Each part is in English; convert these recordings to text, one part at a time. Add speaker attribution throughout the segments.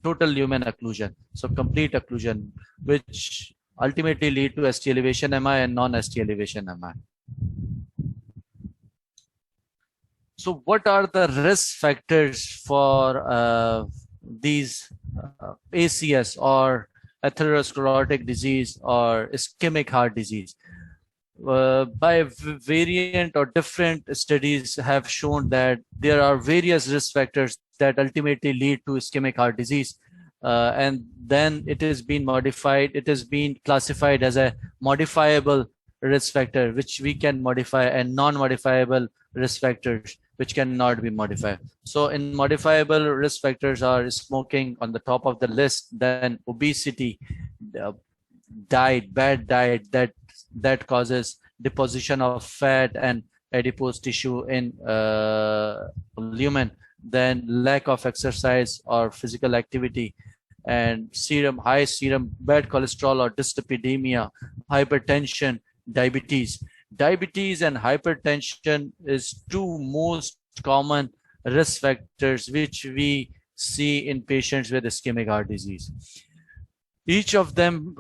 Speaker 1: total lumen occlusion, so complete occlusion, which ultimately lead to ST elevation MI and non-ST elevation MI. So what are the risk factors for these ACS or atherosclerotic disease or ischemic heart disease? By variant or different studies have shown that there are various risk factors that ultimately lead to ischemic heart disease. And then it has been modified, it has been classified as a modifiable risk factor, which we can modify, and non-modifiable risk factors, which cannot be modified. So in modifiable risk factors are smoking on the top of the list, then obesity, diet, bad diet that causes deposition of fat and adipose tissue in lumen, then lack of exercise or physical activity, and serum, high serum, bad cholesterol or dyslipidemia, hypertension, diabetes. Diabetes and hypertension is two most common risk factors which we see in patients with ischemic heart disease. Each of them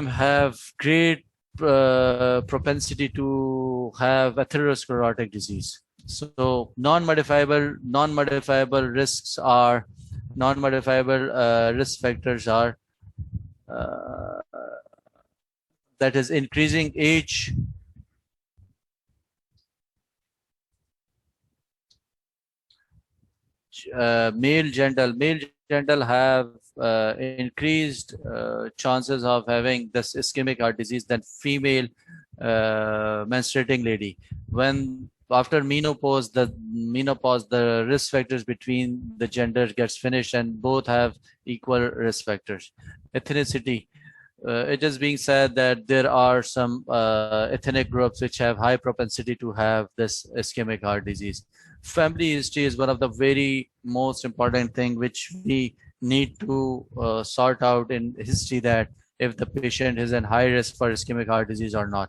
Speaker 1: have great propensity to have atherosclerotic disease. So non-modifiable risks are risk factors are that is increasing age, male gender have increased chances of having this ischemic heart disease than female menstruating lady. When after menopause, the risk factors between the genders gets finished, and both have equal risk factors. Ethnicity. It is being said that there are some ethnic groups which have high propensity to have this ischemic heart disease. Family history is one of the very most important thing which we need to sort out in history, that if the patient is in high risk for ischemic heart disease or not.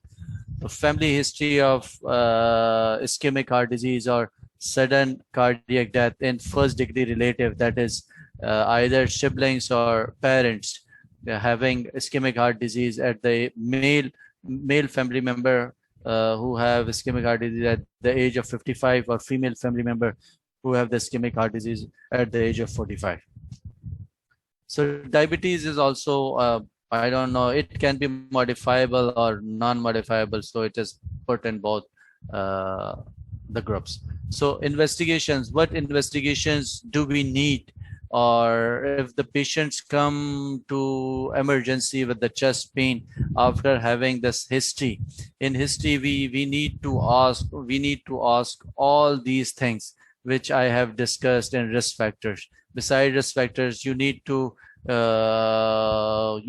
Speaker 1: The family history of ischemic heart disease or sudden cardiac death in first degree relative, that is either siblings or parents having ischemic heart disease at the male family member who have ischemic heart disease at the age of 55, or female family member who have the ischemic heart disease at the age of 45. So diabetes is also, I don't know, it can be modifiable or non-modifiable. So it is put in both the groups. So investigations, what investigations do we need? Or if the patients come to emergency with the chest pain after having this history, in history we need to ask all these things which I have discussed in risk factors. Besides risk factors, you need to know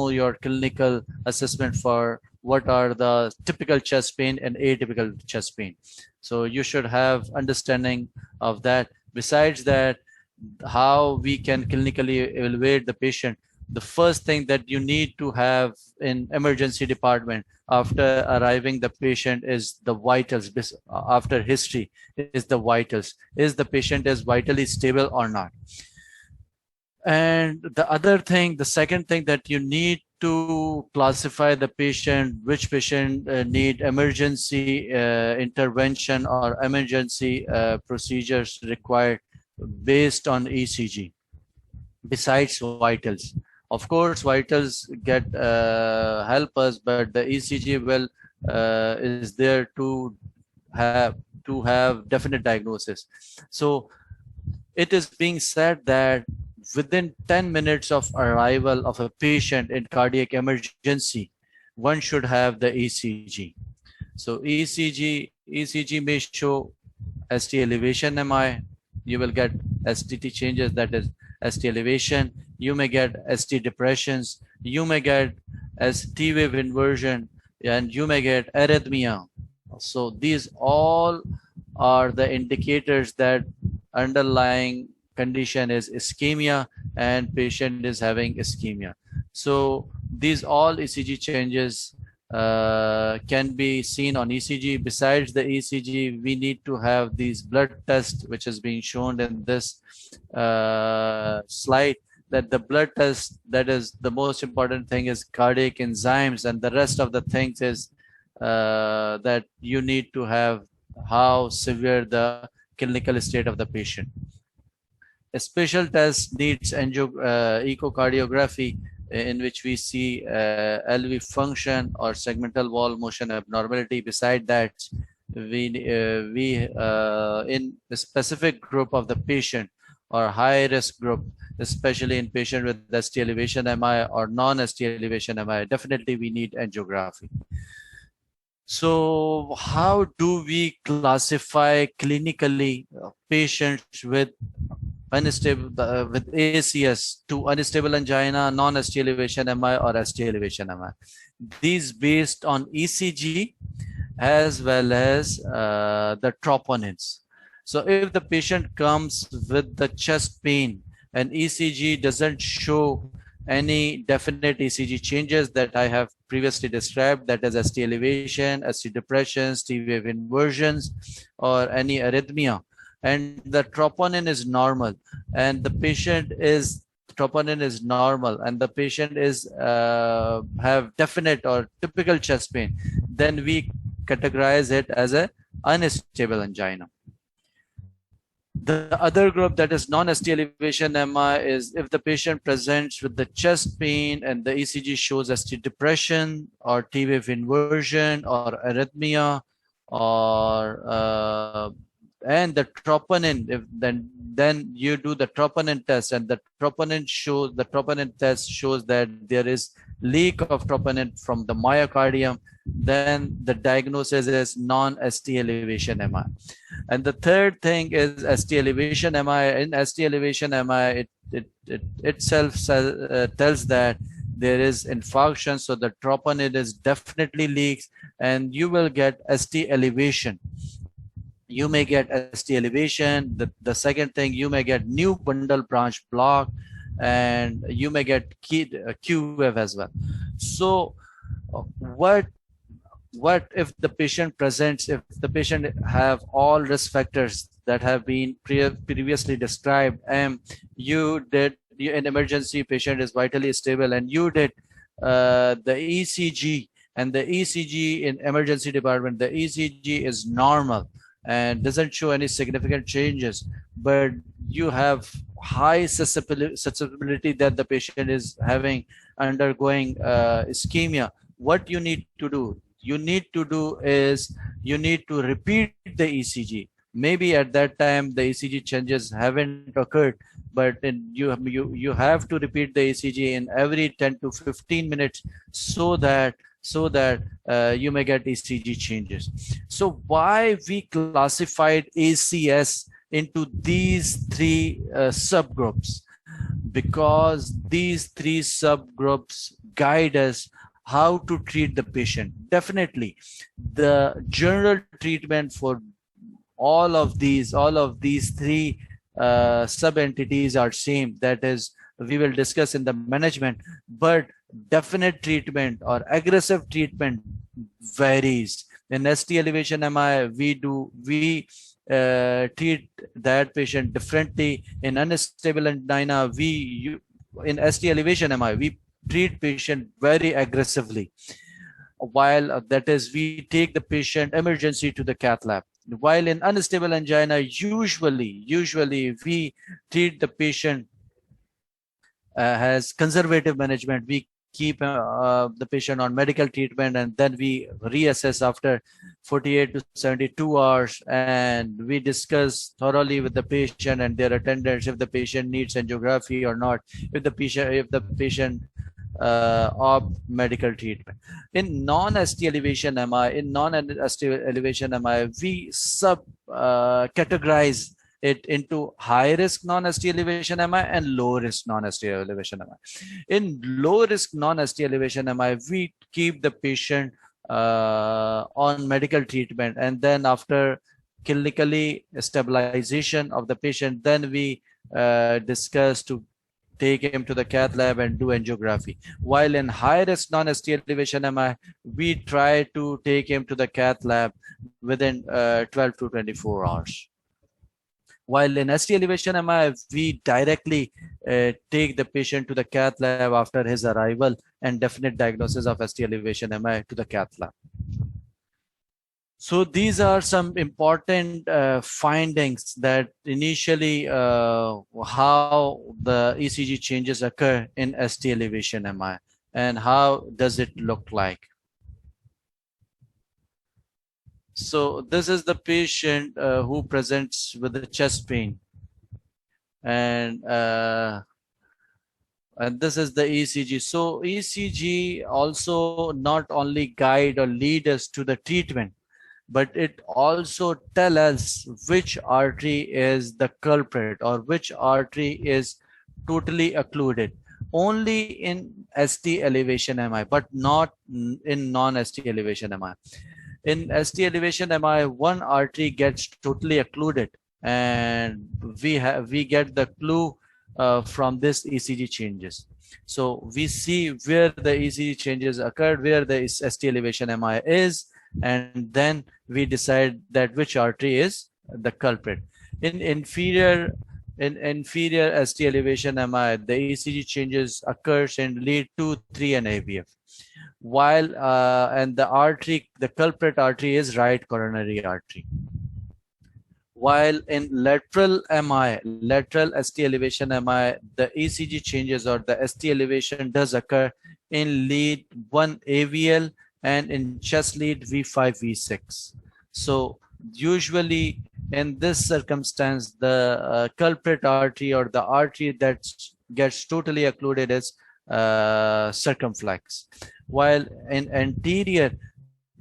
Speaker 1: your clinical assessment for what are the typical chest pain and atypical chest pain. So you should have understanding of that. Besides that, how we can clinically evaluate the patient. The first thing that you need to have in emergency department after arriving the patient is the vitals. After history is the vitals. Is the patient is vitally stable or not? And the second thing that you need to classify the patient, which patient need emergency intervention or emergency procedures required based on ECG. Besides vitals, of course, vitals get help us, but the ECG will is there to have definite diagnosis. So it is being said that within 10 minutes of arrival of a patient in cardiac emergency, one should have the ECG. So ECG may show ST elevation MI. You will get STT changes, that is ST elevation. You may get ST depressions. You may get ST wave inversion, and you may get arrhythmia. So these all are the indicators that underlying condition is ischemia and patient is having ischemia. So these all ECG changes can be seen on ECG. Besides the ECG, we need to have these blood tests, which is being shown in this slide, that the blood test, that is the most important thing, is cardiac enzymes, and the rest of the things is that you need to have how severe the clinical state of the patient. A special test needs echocardiography, in which we see LV function or segmental wall motion abnormality. Beside that, we in a specific group of the patient or high risk group, especially in patient with ST elevation MI or non-ST elevation MI, definitely we need angiography. So how do we classify clinically patients with unstable with ACS to unstable angina, non-ST elevation MI or ST elevation MI? These based on ECG as well as the troponins. So if the patient comes with the chest pain and ECG doesn't show any definite ECG changes that I have previously described, that is ST elevation, ST depressions, T wave inversions, or any arrhythmia, and the troponin is normal, and the patient is troponin is normal, and the patient is have definite or typical chest pain, then we categorize it as a unstable angina. The other group, that is non-ST elevation MI, is if the patient presents with the chest pain and the ECG shows ST depression or T wave inversion or arrhythmia, or and the troponin, if then you do the troponin test, and the troponin test shows that there is leak of troponin from the myocardium, then the diagnosis is non-ST elevation MI. And the third thing is ST elevation MI. In ST elevation MI, it itself tells that there is infarction, so the troponin is definitely leaks, and you will get ST elevation. You may get ST elevation. The second thing, you may get new bundle branch block, and you may get Q wave as well. So what if the patient presents, if the patient have all risk factors that have been previously described, and you in emergency, patient is vitally stable, and you did the ECG, and the ECG in emergency department, the ECG is normal and doesn't show any significant changes, but you have high susceptibility that the patient is undergoing ischemia. What you need to do? You need to repeat the ECG. Maybe at that time the ECG changes haven't occurred, but you have to repeat the ECG in every 10 to 15 minutes so that you may get ECG changes. So why we classified ACS into these three subgroups? Because these three subgroups guide us how to treat the patient. Definitely, the general treatment for all of these three sub-entities are same. That is, we will discuss in the management, but definite treatment or aggressive treatment varies. In ST elevation MI, we treat that patient differently. In unstable angina, in ST elevation MI, we treat patient very aggressively, while that is, we take the patient emergency to the cath lab. While in unstable angina, usually we treat the patient as conservative management. We keep the patient on medical treatment, and then we reassess after 48 to 72 hours, and we discuss thoroughly with the patient and their attendants if the patient needs angiography or not, if the patient of medical treatment. In non-ST elevation MI, we categorize it into high risk non-ST elevation MI and low risk non-ST elevation MI. In low risk non-ST elevation MI, we keep the patient on medical treatment, and then after clinically stabilization of the patient, then we discuss to take him to the cath lab and do angiography. While in high risk non-ST elevation MI, we try to take him to the cath lab within 12 to 24 hours. While in ST elevation MI, we directly take the patient to the cath lab after his arrival and definite diagnosis of ST elevation MI to the cath lab. So these are some important findings that initially how the ECG changes occur in ST elevation MI and how does it look like. So this is the patient who presents with the chest pain, and this is the ECG. So ECG also not only guide or lead us to the treatment, but it also tell us which artery is the culprit or which artery is totally occluded. Only in ST elevation MI, but not in non-ST elevation MI. In ST elevation MI, one artery gets totally occluded, and we get the clue from this ECG changes. So we see where the ECG changes occurred, where the ST elevation MI is, and then we decide that which artery is the culprit. In inferior ST elevation MI, the ECG changes occurs in lead 2, 3, and AVF. While and the culprit artery is right coronary artery. While in lateral MI, lateral ST elevation MI, the ECG changes or the ST elevation does occur in lead 1 AVL and in chest lead V5, V6. So usually in this circumstance, the culprit artery or the artery that gets totally occluded is circumflex. While in anterior,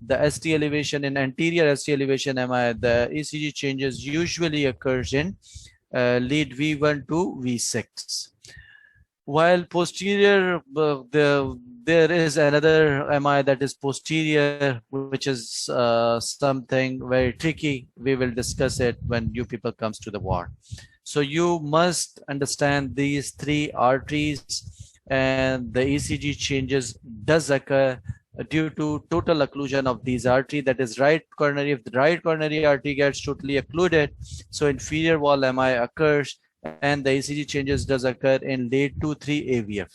Speaker 1: the ST elevation, in anterior ST elevation MI, the ECG changes usually occurs in lead V1 to V6. While posterior, there is another MI that is posterior, which is something very tricky. We will discuss it when you people comes to the ward. So you must understand these three arteries, and the ECG changes does occur due to total occlusion of these arteries, that is right coronary. If the right coronary artery gets totally occluded, so inferior wall MI occurs, and the ECG changes does occur in lead 2, 3 AVF.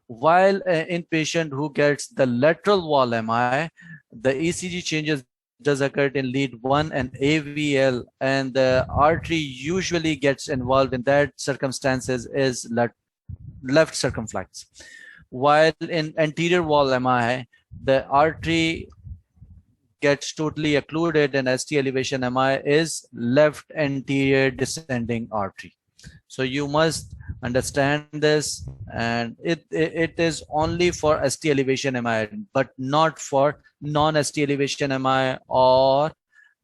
Speaker 1: While in patient who gets the lateral wall MI, the ECG changes does occur in lead 1 and AVL, and the artery usually gets involved in that circumstances is left circumflex. While in anterior wall MI, the artery gets totally occluded and ST elevation MI is left anterior descending artery. So you must understand this, and it is only for ST elevation MI, but not for non-ST elevation MI or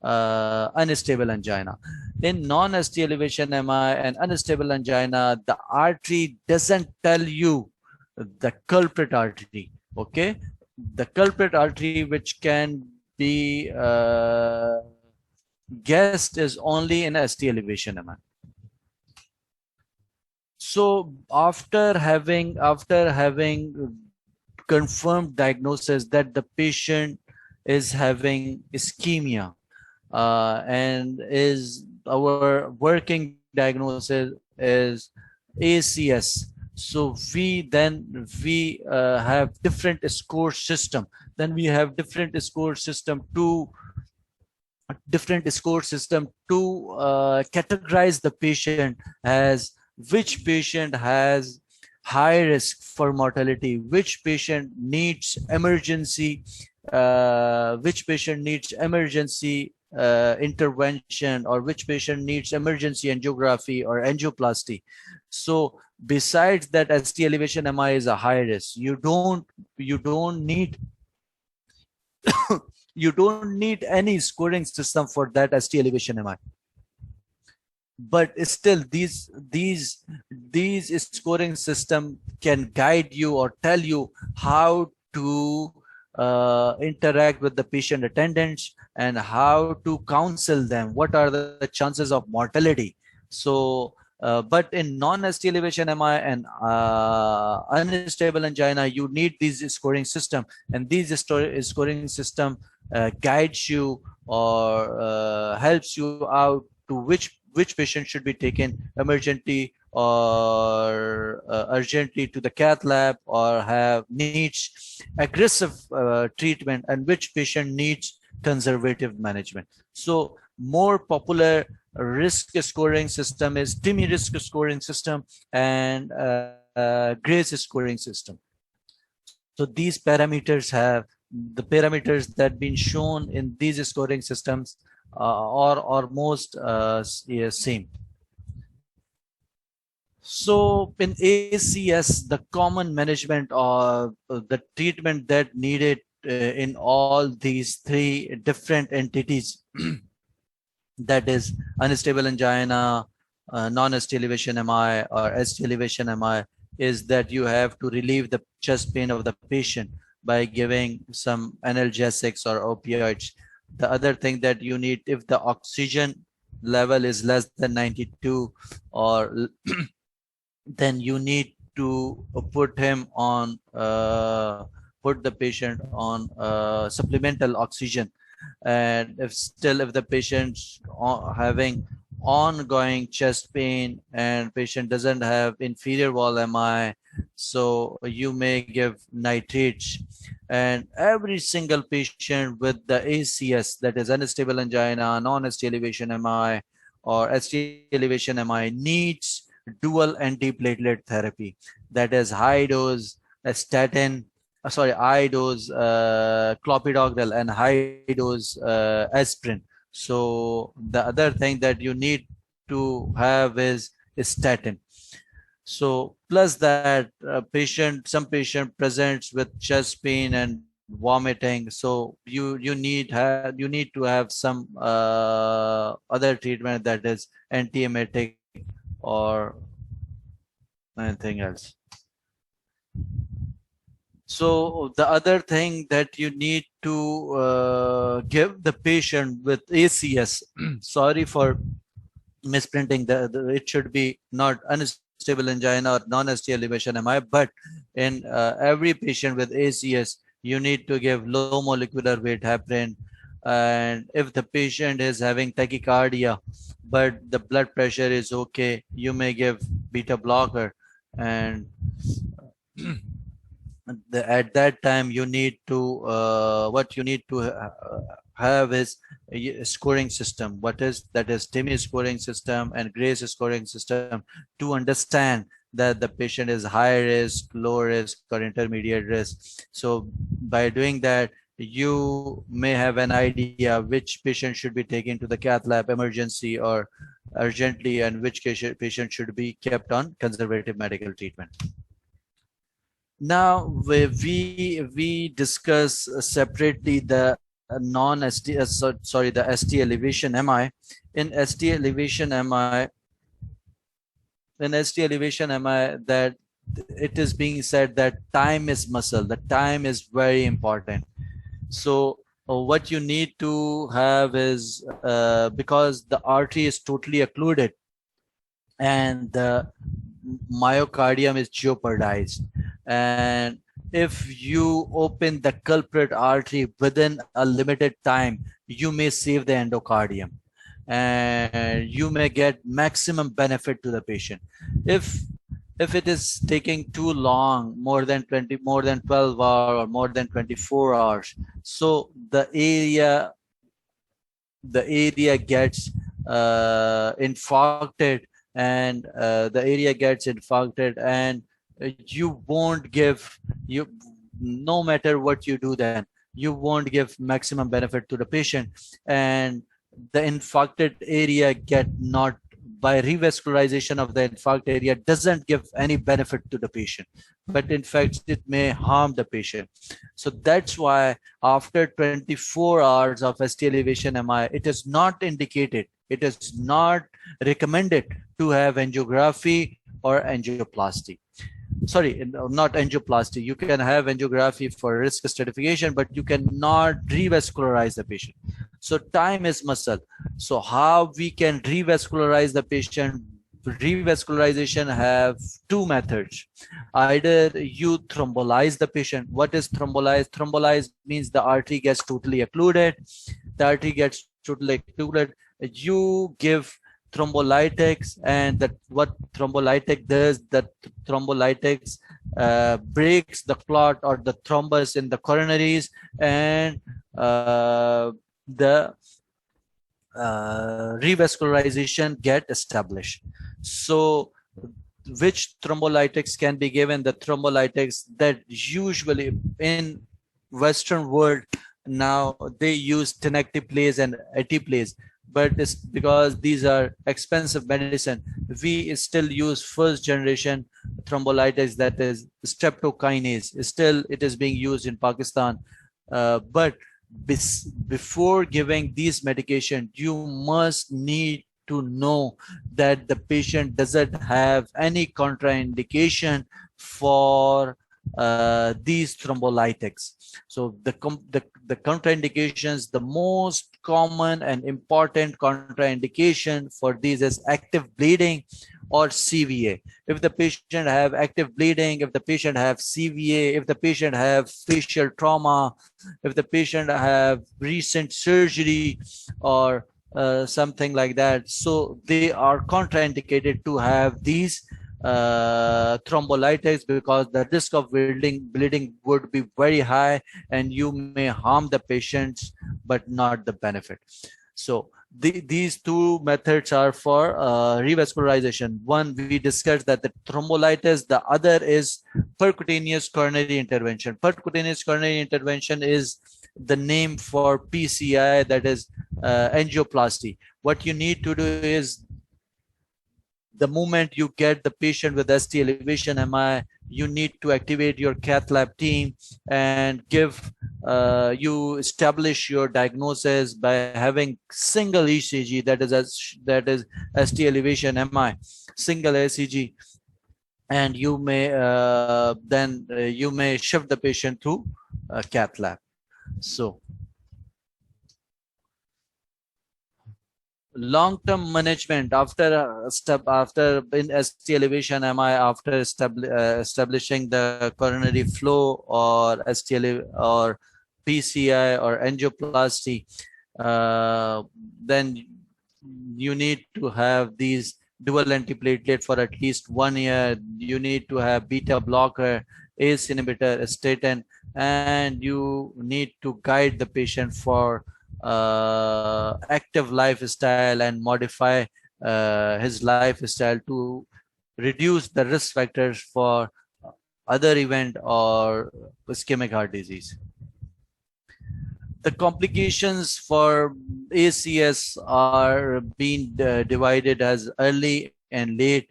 Speaker 1: unstable angina. In non-ST elevation MI and unstable angina, the artery doesn't tell you the culprit artery. Okay, the culprit artery which can be guessed is only in ST elevation MI. So after having confirmed diagnosis that the patient is having ischemia, and is our working diagnosis is ACS. So we have different score system. Then we have different score system to categorize the patient as which patient has high risk for mortality, which patient needs emergency, intervention, or which patient needs emergency angiography or angioplasty. So besides that, ST elevation MI is a high risk. You don't need you don't need any scoring system for that ST elevation MI. But still, these scoring system can guide you or tell you how to interact with the patient attendants and how to counsel them. What are the chances of mortality? So But in non-ST elevation MI and unstable angina, you need these scoring system, and these scoring system guides you or helps you out to which patient should be taken emergently or urgently to the cath lab or have needs aggressive treatment, and which patient needs conservative management. So more popular risk scoring system is NSTEMI risk scoring system and GRACE scoring system. So these parameters have the parameters that been shown in these scoring systems are almost same. So in ACS, the common management or the treatment that needed in all these three different entities that is unstable angina, non-ST elevation MI or ST elevation MI, is that you have to relieve the chest pain of the patient by giving some analgesics or opioids. The other thing that you need, if the oxygen level is less than 92 or then you need to put him on put the patient on supplemental oxygen. And if the patient's having ongoing chest pain and patient doesn't have inferior wall MI, so you may give nitrates. And every single patient with the ACS, that is unstable angina, non-ST elevation MI or ST elevation MI, needs dual antiplatelet therapy, that is high dose statin, high dose clopidogrel and high dose aspirin. So the other thing that you need to have is statin. So plus that some patient presents with chest pain and vomiting, so you need to have some other treatment, that is antiemetic or anything else. So the other thing that you need to give the patient with ACS, sorry for misprinting, it should be not unstable angina or non-ST elevation MI, but in every patient with ACS, you need to give low molecular weight heparin. And if the patient is having tachycardia, but the blood pressure is okay, you may give beta blocker. And at that time you need to what you need to have is a scoring system. That is NSTEMI scoring system and GRACE scoring system, to understand that the patient is high risk, low risk or intermediate risk. So by doing that, you may have an idea which patient should be taken to the cath lab emergency or urgently, and which patient should be kept on conservative medical treatment. Now we discuss separately the the ST elevation MI. In ST elevation MI, that it is being said that time is muscle. The time is very important. So what you need to have is because the artery is totally occluded and the myocardium is jeopardized, and if you open the culprit artery within a limited time, you may save the endocardium and you may get maximum benefit to the patient. If it is taking too long, more than 12 hours or more than 24 hours, so the area gets infarcted, and you won't give, no matter what you do, then you won't give maximum benefit to the patient, and the infarcted area get not, by revascularization of the infarct area, doesn't give any benefit to the patient, but in fact it may harm the patient. So that's why after 24 hours of ST elevation MI, it is not indicated, it is not recommended to have angiography or angioplasty. Sorry, not angioplasty. You can have angiography for risk stratification, but you cannot revascularize the patient. So time is muscle. So how we can revascularize the patient revascularization have two methods. Either you thrombolize the patient. What is thrombolize? Thrombolize means the artery gets totally occluded. The artery gets totally occluded. You give thrombolytics, and that what thrombolytic does, that thrombolytics breaks the clot or the thrombus in the coronaries, and the revascularization get established. So which thrombolytics can be given? The thrombolytics that usually in Western world now they use tenecteplase and atiplase, but it's because these are expensive medicine. We still use first generation thrombolytics, that is streptokinase. Still it is being used in Pakistan, but before giving these medication, you must need to know that the patient doesn't have any contraindication for these thrombolytics. So the contraindications, the most common and important contraindication for these is active bleeding or CVA. If the patient have active bleeding, if the patient have CVA, if the patient have facial trauma, if the patient have recent surgery or something like that, so they are contraindicated to have these thrombolytics, because the risk of bleeding would be very high, and you may harm the patients but not the benefit. So these two methods are for revascularization. One, we discussed that the thrombolytis. The other is percutaneous coronary intervention. Percutaneous coronary intervention is the name for PCI, that is angioplasty. What you need to do is, the moment you get the patient with ST elevation MI, you need to activate your cath lab team and you establish your diagnosis by having single ECG, that is ST elevation MI, single ECG, and you may you may shift the patient to cath lab. So long-term management after in ST elevation MI, after establishing the coronary flow or ST or PCI or angioplasty, then you need to have these dual antiplatelet for at least 1 year. You need to have beta blocker, ACE inhibitor, statin, and you need to guide the patient for active lifestyle and modify his lifestyle to reduce the risk factors for other event or ischemic heart disease. The complications for ACS are being divided as early and late.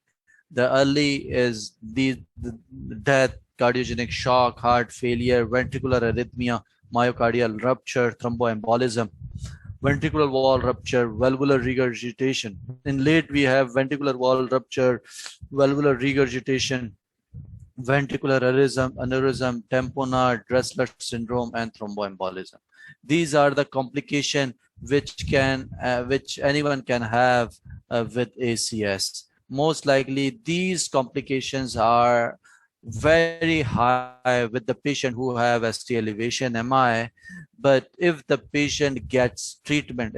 Speaker 1: The early is the death, cardiogenic shock, heart failure, ventricular arrhythmia, myocardial rupture, thromboembolism, ventricular wall rupture, valvular regurgitation. In late, we have ventricular wall rupture, valvular regurgitation, ventricular aneurysm, tamponade, Dressler syndrome, and thromboembolism. These are the complications which anyone can have with ACS. Most likely, these complications are very high with the patient who have ST elevation MI. But if the patient gets treatment,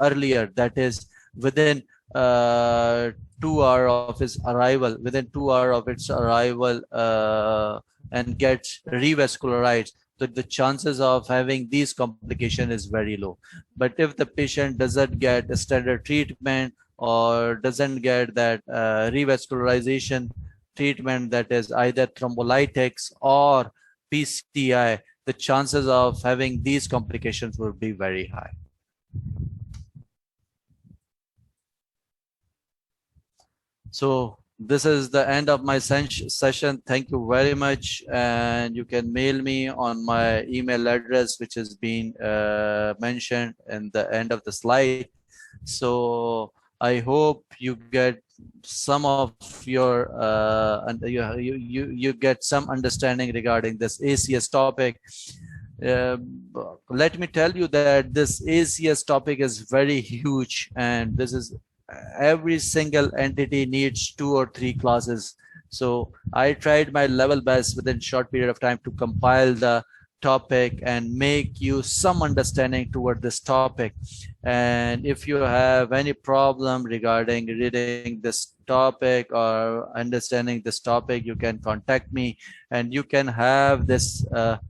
Speaker 1: earlier, that is within 2 hours of its arrival, and gets revascularized, so the chances of having these complications is very low. But if the patient doesn't get a standard treatment or doesn't get that revascularization treatment, that is either thrombolytics or PCI, the chances of having these complications will be very high. So this is the end of my session. Thank you very much. And you can mail me on my email address, which has been mentioned in the end of the slide. So I hope you get some of your and you get some understanding regarding this ACS topic. Let me tell you that this ACS topic is very huge, and this is every single entity needs 2 or 3 classes. So I tried my level best within short period of time to compile the topic and make you some understanding toward this topic. And if you have any problem regarding reading this topic or understanding this topic, you can contact me, and you can have this what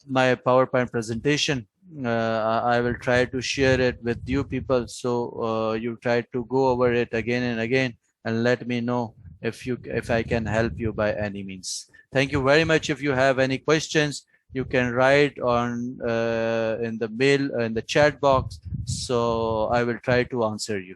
Speaker 1: my PowerPoint presentation. I will try to share it with you people, so you try to go over it again and again, and let me know if I can help you by any means. Thank you very much. If you have any questions, you can write on in the mail in the chat box, so I will try to answer you.